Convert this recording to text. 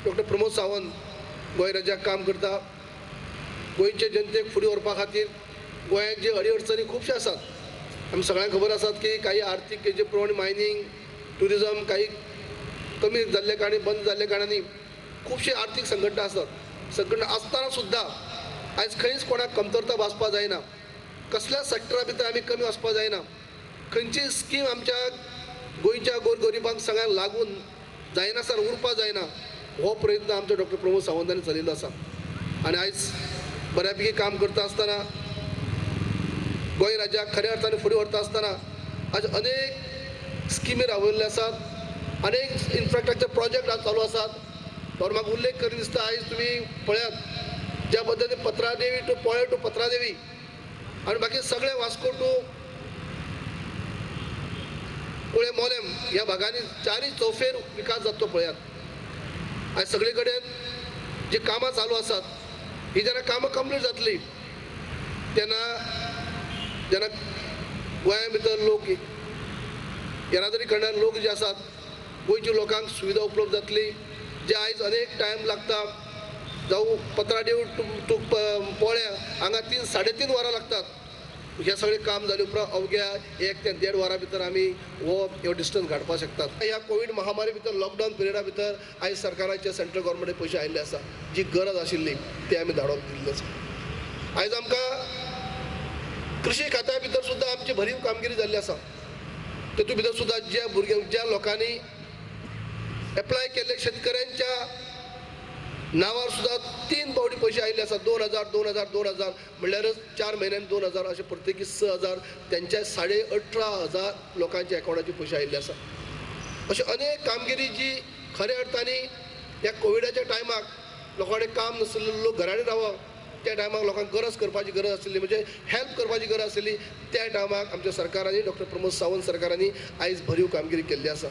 Doctor Pramod Sawant Goa राज्याक काम करता. गोंयचे जनतेक फुडें व्हरपा खातीर गोंयांत जे अडीअडचणी खुबशे आसात. आमी सगळ्यांक खबर आसात की काही आर्थीक जे प्रमाणे मायनींग ट्युरिजम काही कमी जाल्ले कारणांनी बंद जाल्ले कारणांनी खुबशे आर्थीक संघटना आसात. संघटना आसतना सुद्दां आयज खंयच कोणाक कमतरता भासपा जायना. कसल्या सेक्टरा भितर आमी कमी वचपा जायना. खंयची स्कीम आमच्या गोंयच्या गोरगरिबांक सगळ्यांक लागून जायनासर उरपा जायना हो प्रयत्न आमच्या डॉक्टर प्रमोद सावंतांनी चलयल्लो आसा. आनी आयज बऱ्यापैकी काम करता आसतना गोंय राज्याक खऱ्या अर्थान फुडें व्हरता आसतना आज अनेक स्किमी राबयल्ल्यो आसात. अनेक इन्फ्रास्ट्रक्चर प्रोजेक्ट आज चालू आसात. तर म्हाका उल्लेख करी दिसता आयज तुमी पळयात ज्या पद्दतीन पत्रादेवी टू पोळे टू पत्रादेवी आनी बाकी सगळे वास्को टू पुळे मोलेम ह्या भागांनी चारय चौफेर विकास जाता पळयात. आयज सगळे कडेन जी कामां चालू आसात ही जेन्ना कामां कंप्लीट जातली जेन्ना गोंया भितर लोक येरादारी करणारे लोक जे आसात गोंयच्या लोकांक सुविधा उपलब्ध जातली. जे आयज अनेक टायम लागता जावं पत्रादेव टू पोळ्या हांगा 3-3.5 वरां लागतात. हे सगळे काम जाले उपरांत अवघ्या 1 ते 1.5 वरां भितर आमी हो डिस्टन्स गाठपाक शकतात. ह्या कोवीड महामारी भितर लॉकडावन पिरियडा भितर आयज सरकाराचे सेंट्रल गव्हर्मेंट पयशे आयिल्ले आसा. जी गरज आशिल्ली ते आमी धाडोन दिल्ले आसा. आयज आमकां कृषी खात्या भितर सुद्दां आमची भरीव कामगिरी जाल्ली आसा. तेतूं भितर सुद्दां ज्या लोकांनी एप्लाय केल्ले शेतकऱ्यांच्या नावार सुद्दां 3 फावटी पयशे आयिल्ले आसात. 2000 2000 2000 म्हणल्यारच 4 म्हयन्यान 2000 अशे प्रत्येकी 6000 त्यांच्या 18,500 लोकांच्या अकाउंटाचेर पयशे आयिल्ले आसा. अशे अनेक कामगिरी जी खऱ्या अर्थांनी ह्या कोविडाच्या टायमाक लोकांनी काम नाशिल्ले लोक घरांनी रावप त्या टायमाक लोकांक गरज करपाची गरज आशिल्ली म्हणजे हेल्प करपाची गरज आशिल्ली त्या टायमाक आमच्या सरकारांनी डॉक्टर प्रमोद सावंत सरकारांनी आयज भरीव कामगिरी केल्ली आसा.